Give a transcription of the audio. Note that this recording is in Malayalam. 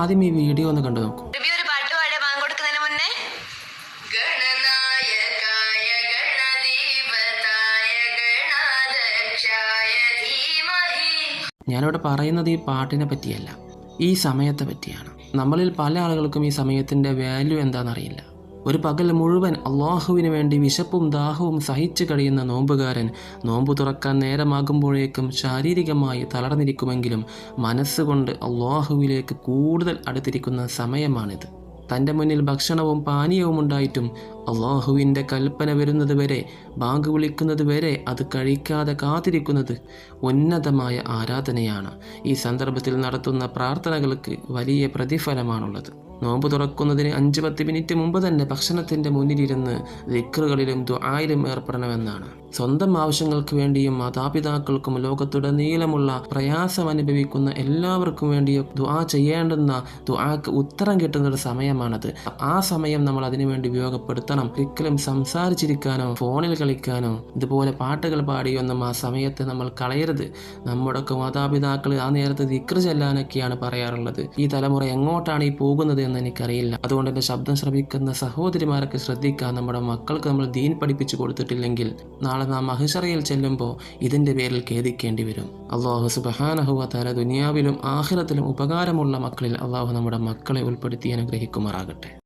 ആദ്യം ഈ വീഡിയോ ഒന്ന് കണ്ടു നോക്കൂ. ഞാനിവിടെ പറയുന്നത് ഈ പാട്ടിനെ പറ്റിയല്ല, ഈ സമയത്തെ പറ്റിയാണ്. നമ്മളിൽ പല ആളുകൾക്കും ഈ സമയത്തിൻ്റെ വാല്യൂ എന്താണെന്നറിയില്ല. ഒരു പകൽ മുഴുവൻ അള്ളാഹുവിന് വേണ്ടി വിശപ്പും ദാഹവും സഹിച്ചു കഴിയുന്ന നോമ്പുകാരൻ നോമ്പ് തുറക്കാൻ നേരമാകുമ്പോഴേക്കും ശാരീരികമായി തളർന്നിരിക്കുമെങ്കിലും മനസ്സുകൊണ്ട് അള്ളാഹുവിലേക്ക് കൂടുതൽ അടുത്തിരിക്കുന്ന സമയമാണിത്. തൻ്റെ മുന്നിൽ ഭക്ഷണവും പാനീയവും ഉണ്ടായിട്ടും അള്ളാഹുവിൻ്റെ കൽപ്പന വരുന്നത് വരെ, ബാങ്ക് വിളിക്കുന്നത് വരെ അത് കഴിക്കാതെ കാത്തിരിക്കുന്നത് ഉന്നതമായ ആരാധനയാണ്. ഈ സന്ദർഭത്തിൽ നടത്തുന്ന പ്രാർത്ഥനകൾക്ക് വലിയ പ്രതിഫലമാണുള്ളത്. നോമ്പ് തുറക്കുന്നതിന് 5-10 മിനിറ്റ് മുമ്പ് തന്നെ ഭക്ഷണത്തിൻ്റെ മുന്നിലിരുന്ന് ദിക്റുകളിലും ദുആയിലും ഏർപ്പെടണമെന്നാണ്. സ്വന്തം ആവശ്യങ്ങൾക്ക് വേണ്ടിയും മാതാപിതാക്കൾക്കും ലോകത്തുടനീളമുള്ള പ്രയാസം അനുഭവിക്കുന്ന എല്ലാവർക്കും വേണ്ടിയും ദുആ ചെയ്യേണ്ടുന്ന, ദുആക്ക് ഉത്തരം കിട്ടുന്നൊരു സമയമാണത്. ആ സമയം നമ്മൾ അതിനുവേണ്ടി ഉപയോഗപ്പെടുത്തണം. ഒരിക്കലും സംസാരിച്ചിരിക്കാനോ ഫോണിൽ കളിക്കാനോ ഇതുപോലെ പാട്ടുകൾ പാടിയൊന്നും ആ സമയത്ത് നമ്മൾ കളയരുത്. നമ്മുടെയൊക്കെ മാതാപിതാക്കൾ ആ നേരത്ത് ദിക്ർ ചെല്ലാനൊക്കെയാണ് പറയാറുള്ളത്. ഈ തലമുറ എങ്ങോട്ടാണ് ഈ പോകുന്നത് എന്ന് എനിക്കറിയില്ല. അതുകൊണ്ട് എൻ്റെ ശബ്ദം ശ്രമിക്കുന്ന സഹോദരിമാരൊക്കെ ശ്രദ്ധിക്കാൻ, നമ്മുടെ മക്കൾക്ക് നമ്മൾ ദീൻ പഠിപ്പിച്ചു കൊടുത്തിട്ടില്ലെങ്കിൽ നാളെ നാം മഹ്ശറയിൽ ചെല്ലുമ്പോൾ ഇതിൻ്റെ പേരിൽ ഖേദിക്കേണ്ടി വരും. അല്ലാഹു സുബ്ഹാനഹു വ തആല ദുനിയാവിലും ആഖിറത്തിലും ഉപകാരമുള്ള മക്കളിൽ അല്ലാഹു നമ്മുടെ മക്കളെ ഉൾപ്പെടുത്തി അനുഗ്രഹിക്കുമാറാകട്ടെ.